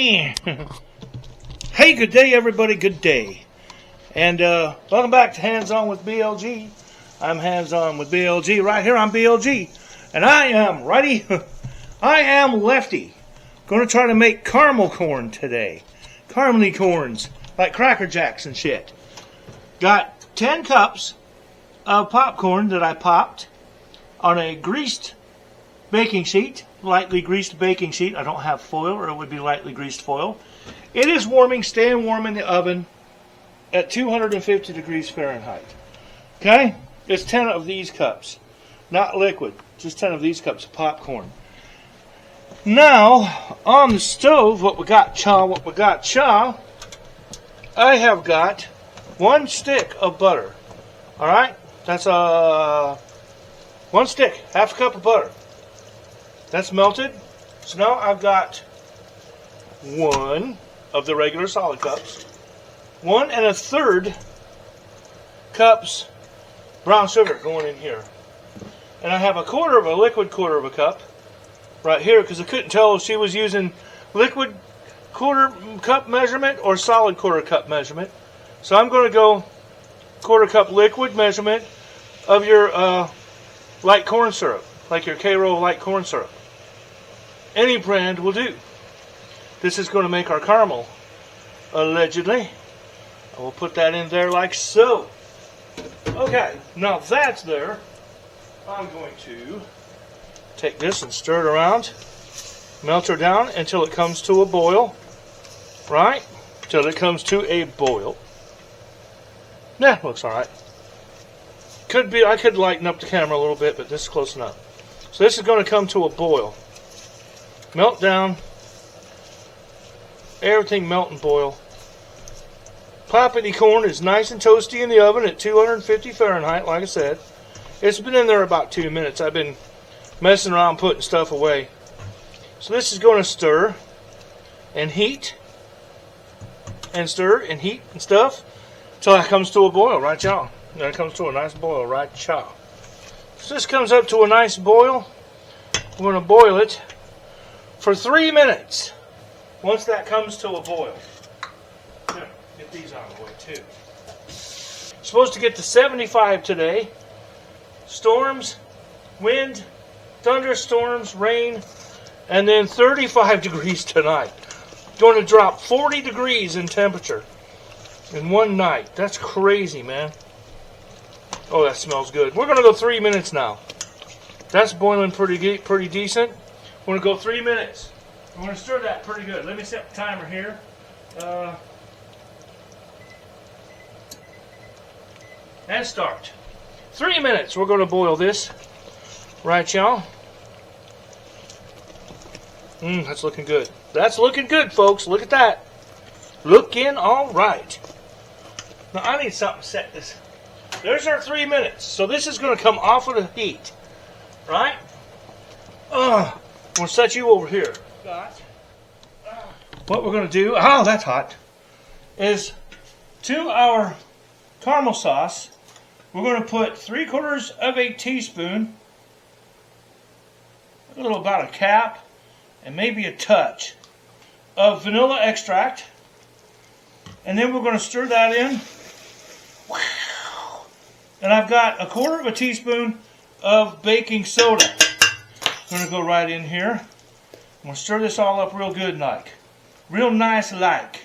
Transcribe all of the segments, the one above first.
Hey, good day, everybody. Good day. And welcome back to Hands On with BLG. I'm Hands On with BLG right here on BLG. And I am righty. I am lefty. Going to try to make caramel corn today. Caramely corns, like Cracker Jacks and shit. Got 10 cups of popcorn that I popped on a greased baking sheet. Lightly greased baking sheet. I don't have foil, or it would be lightly greased foil. It is warming, staying warm in the oven at 250 degrees Fahrenheit. Okay? It's 10 of these cups. Not liquid. Just 10 of these cups of popcorn. Now, on the stove, what we got, I have got 1 stick of butter. Alright? That's 1 stick. Half a cup of butter. That's melted. So now I've got 1 of the regular solid cups, 1 1/3 cups brown sugar going in here. And I have a liquid quarter of a cup right here, because I couldn't tell if she was using liquid quarter cup measurement or solid quarter cup measurement. So I'm going to go quarter cup liquid measurement of your light corn syrup, like your Karo light corn syrup. Any brand will do. This is going to make our caramel, allegedly. I will put that in there like so. Okay, now that's there. I'm going to take this and stir it around. Melt her down until it comes to a boil. Right? Till it comes to a boil. Yeah, looks alright. Could be, I could lighten up the camera a little bit, but this is close enough. So this is going to come to a boil. Melt down. Everything melt and boil. Poppity corn is nice and toasty in the oven at 250 Fahrenheit, like I said. It's been in there about 2 minutes. I've been messing around putting stuff away. So this is going to stir and heat and stir and heat and stuff until it comes to a boil, right y'all? Then it comes to a nice boil, right y'all? So this comes up to a nice boil. We're going to boil it for 3 minutes. Once that comes to a boil. Yeah, get these out of the way too. Supposed to get to 75 today. Storms, wind, thunderstorms, rain, and then 35 degrees tonight. Going to drop 40 degrees in temperature in one night. That's crazy, man. Oh, that smells good. We're going to go 3 minutes now. That's boiling pretty decent. We're going to go 3 minutes. I'm going to stir that pretty good. Let me set the timer here. And start. 3 minutes. We're going to boil this. Right, y'all? That's looking good. That's looking good, folks. Look at that. Looking all right. Now, I need something to set this. There's our 3 minutes. So this is going to come off of the heat. Right? I'm going to set you over here. What we're going to do, that's hot, is to our caramel sauce, we're going to put 3/4 of a teaspoon, about a cap, and maybe a touch of vanilla extract. And then we're going to stir that in. And I've got 1/4 of a teaspoon of baking soda. I'm going to go right in here. I'm going to stir this all up real good like. Real nice like.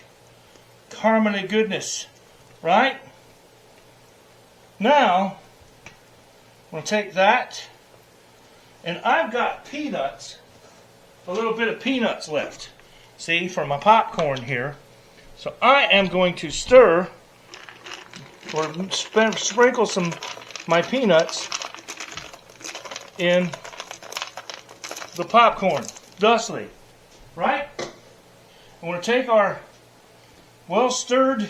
Caramely goodness. Right? Now, I'm going to take that. And I've got peanuts. A little bit of peanuts left. See, for my popcorn here. So I am going to stir or sprinkle some my peanuts in the popcorn, thusly, right? And we're going to take our well-stirred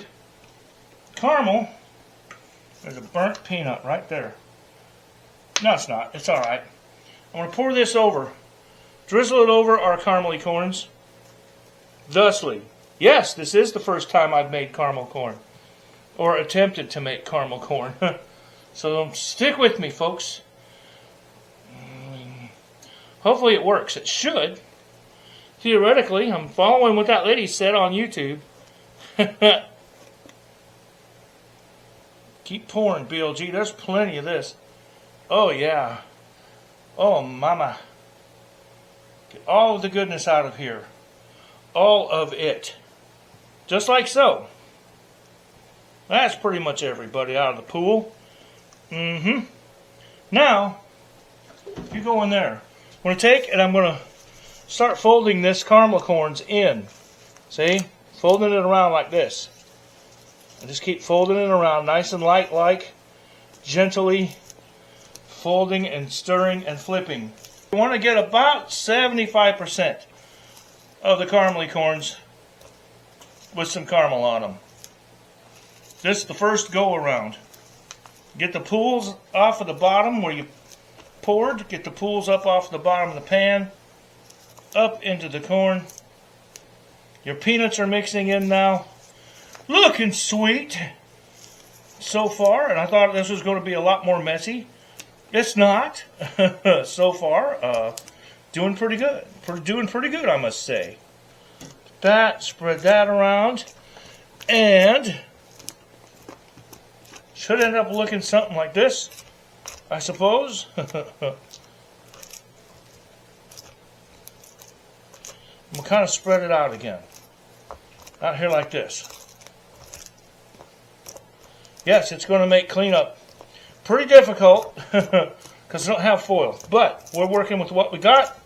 caramel. There's a burnt peanut right there. No, it's not. It's all right. I'm going to pour this over, drizzle it over our caramely corns, thusly. Yes, this is the first time I've made caramel corn, or attempted to make caramel corn. So stick with me, folks. Hopefully it works. It should. theoretically, I'm following what that lady said on YouTube. Keep pouring, BLG. There's plenty of this. Oh, yeah. Oh, mama. Get all of the goodness out of here. All of it. Just like so. That's pretty much everybody out of the pool. Now, you go in there. I'm going to take and I'm going to start folding this caramel corns in. See? Folding it around like this. And just keep folding it around nice and light, like gently folding and stirring and flipping. You want to get about 75% of the caramely corns with some caramel on them. This is the first go around. Get the pools off of the bottom where you poured. Get the pools up off the bottom of the pan. Up into the corn. Your peanuts are mixing in now. Looking sweet so far. And I thought this was going to be a lot more messy. It's not. So far. Doing pretty good. Doing pretty good, I must say. Spread that around. And should end up looking something like this, I suppose. I'm going to kind of spread it out again. Out here like this. Yes, it's going to make cleanup pretty difficult because I don't have foil. But we're working with what we got.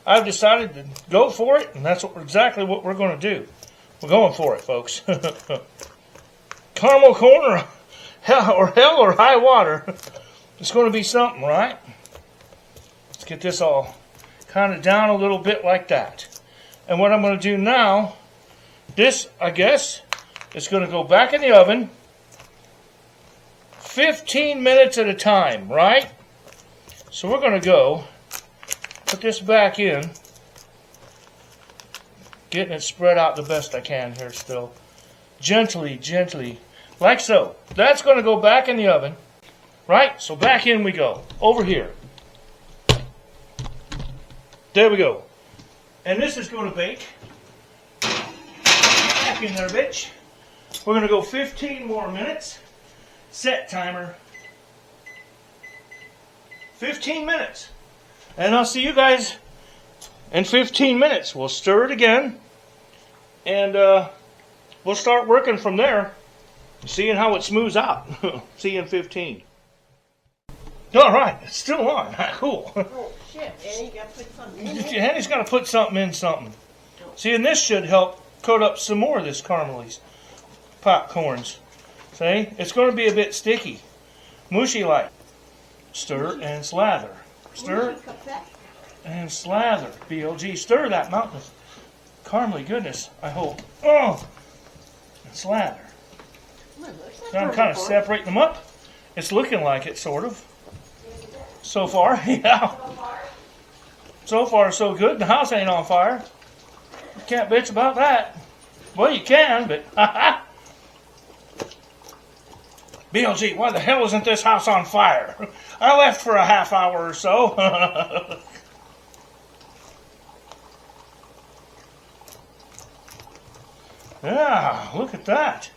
I've decided to go for it, and that's exactly what we're going to do. We're going for it, folks. Caramel corn or hell or high water. It's going to be something, right? Let's get this all kind of down a little bit like that. And what I'm going to do now, this, I guess, is going to go back in the oven 15 minutes at a time, right? So we're going to go put this back in, getting it spread out the best I can here still. Gently, gently, like so. That's going to go back in the oven, right? So back in we go, over here. There we go. And this is going to bake. Back in there, bitch. We're going to go 15 more minutes. Set timer. 15 minutes. And I'll see you guys in 15 minutes. We'll stir it again. And we'll start working from there. Seeing how it smooths out. See you in 15. Alright, it's still on. Cool. Oh shit, Annie, you gotta put something in it. Annie's got to put something in something. See, and this should help coat up some more of this caramelies popcorns. See? It's going to be a bit sticky. Mushy like. Stir and slather. Stir and slather. BLG. Stir that mountain of caramely goodness, I hope. Oh! And slather. So I'm kind of separating them up. It's looking like it, sort of. So far, yeah. So far, so good. The house ain't on fire. You can't bitch about that. Well, you can, but BLG, why the hell isn't this house on fire? I left for a half hour or so. Yeah, look at that.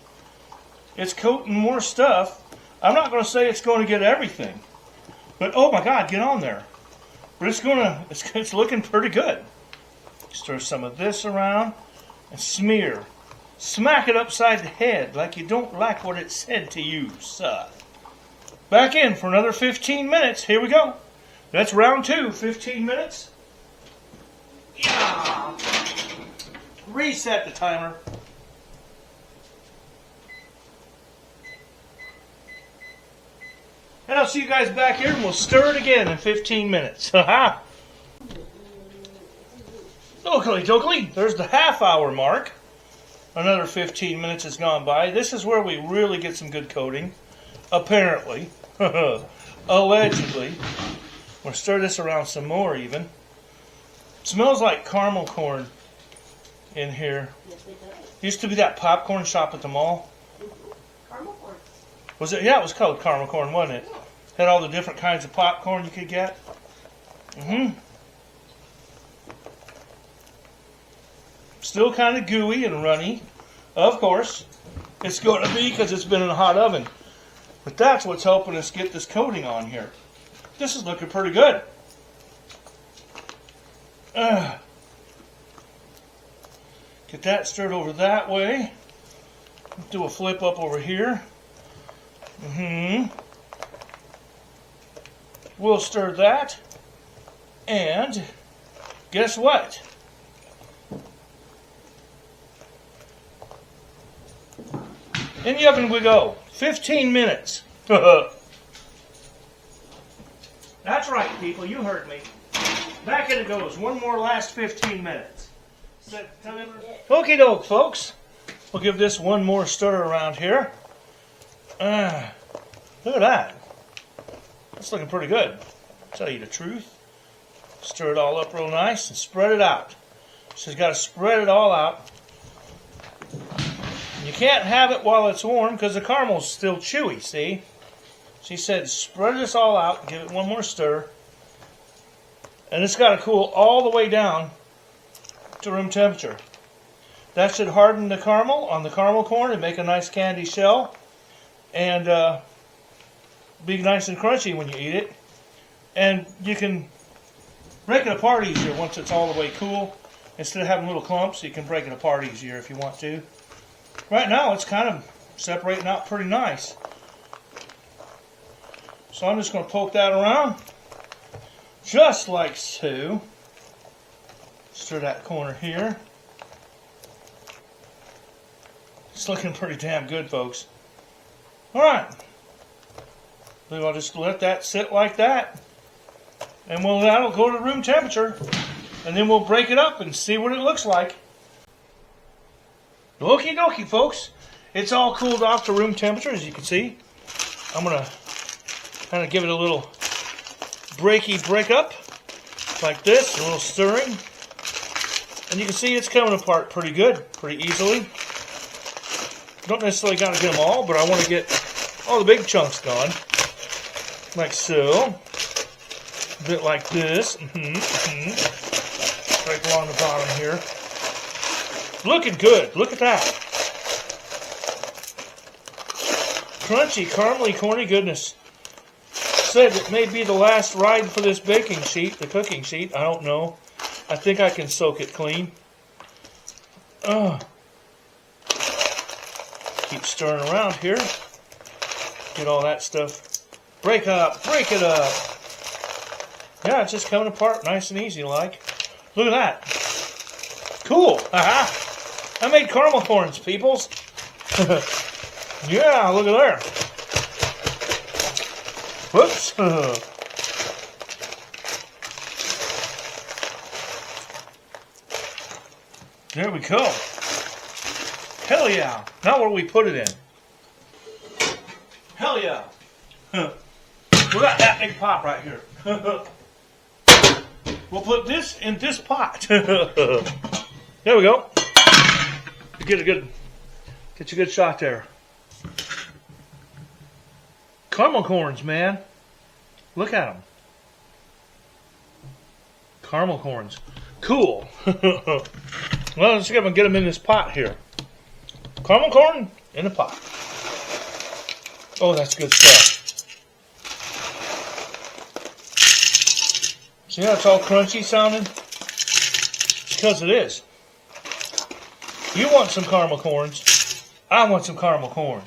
It's coating more stuff. I'm not going to say it's going to get everything. But, oh my God, get on there. But it's looking pretty good. Stir some of this around and smear. Smack it upside the head like you don't like what it said to you, son. Back in for another 15 minutes. Here we go. That's round 2, 15 minutes. Yeah. Reset the timer. And I'll see you guys back here and we'll stir it again in 15 minutes. Haha. Oakley dokley. There's the half hour mark. Another 15 minutes has gone by. This is where we really get some good coating. Apparently. Allegedly. We'll stir this around some more even. It smells like caramel corn in here. Yes, it does. Used to be that popcorn shop at the mall. Caramel corn. Was it? Yeah, it was called caramel corn, wasn't it? Had all the different kinds of popcorn you could get. Still kind of gooey and runny. Of course, it's going to be because it's been in a hot oven. But that's what's helping us get this coating on here. This is looking pretty good. Get that stirred over that way. Do a flip up over here. We'll stir that. And guess what? In the oven we go. 15 minutes. That's right, people. You heard me. Back in it goes. One more last 15 minutes. Okie doke, folks. We'll give this one more stir around here. Look at that. That's looking pretty good. Tell you the truth. Stir it all up real nice and spread it out. So you got to spread it all out. You can't have it while it's warm because the caramel's still chewy, see? She said spread this all out, give it one more stir. And it's got to cool all the way down to room temperature. That should harden the caramel on the caramel corn and make a nice candy shell. And be nice and crunchy when you eat it. And you can break it apart easier once it's all the way cool. Instead of having little clumps, you can break it apart easier if you want to. Right now, it's kind of separating out pretty nice. So I'm just going to poke that around, just like so. Stir that corner here. It's looking pretty damn good, folks. All right. So I'll just let that sit like that. And that'll go to room temperature. And then we'll break it up and see what it looks like. Okie dokie, folks. It's all cooled off to room temperature, as you can see. I'm going to kind of give it a little break up, like this, a little stirring. And you can see it's coming apart pretty good, pretty easily. Don't necessarily got to get them all, but I want to get all the big chunks gone. Like so. A bit like this. Right along the bottom here. Looking good. Look at that. Crunchy, caramely, corny goodness. Said it may be the last ride for this baking sheet, the cooking sheet. I don't know. I think I can soak it clean. Keep stirring around here. Get all that stuff. Break up. Break it up. Yeah, it's just coming apart nice and easy like. Look at that. Cool. Aha. I made caramel corns, peoples. Yeah, look at there. Whoops. There we go. Hell yeah. Now where do we put it in? Hell yeah. We got that big pot right here. We'll put this in this pot. There we go. Get you a good shot there. Caramel corns, man. Look at them. Caramel corns. Cool. Well, let's see if I can get them in this pot here. Caramel corn in the pot. Oh, that's good stuff. See how it's all crunchy sounding? Because it is. You want some caramel corns. I want some caramel corn.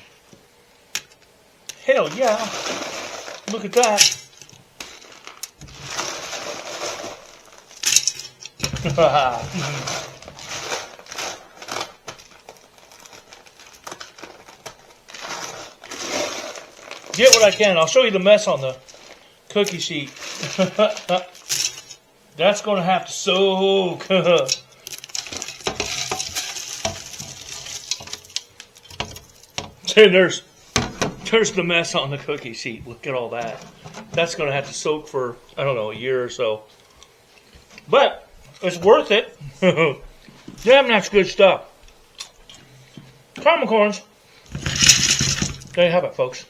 Hell yeah. Look at that. Get what I can. I'll show you the mess on the cookie sheet. That's going to have to soak. See, there's the mess on the cookie sheet. Look at all that. That's going to have to soak for, I don't know, a year or so. But it's worth it. Damn, that's good stuff. Caramel corns. There you have it, folks.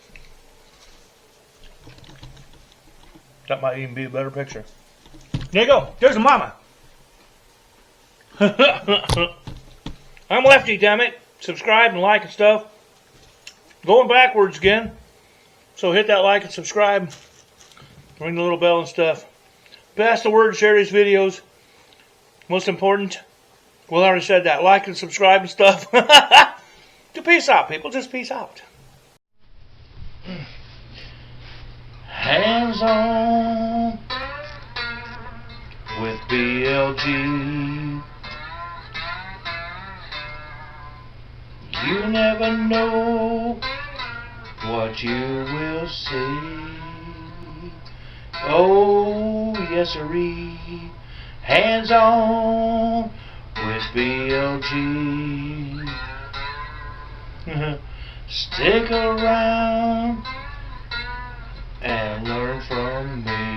That might even be a better picture. There you go. There's a mama. I'm Lefty, damn it. Subscribe and like and stuff. Going backwards again. So hit that like and subscribe. Ring the little bell and stuff. Pass the word, share these videos. Most important, well, I already said that. Like and subscribe and stuff. To peace out, people. Just peace out. Hands on with BLG. You never know what you will see. Oh, yes, sirree. Hands on with BLG. Stick around and learn from me.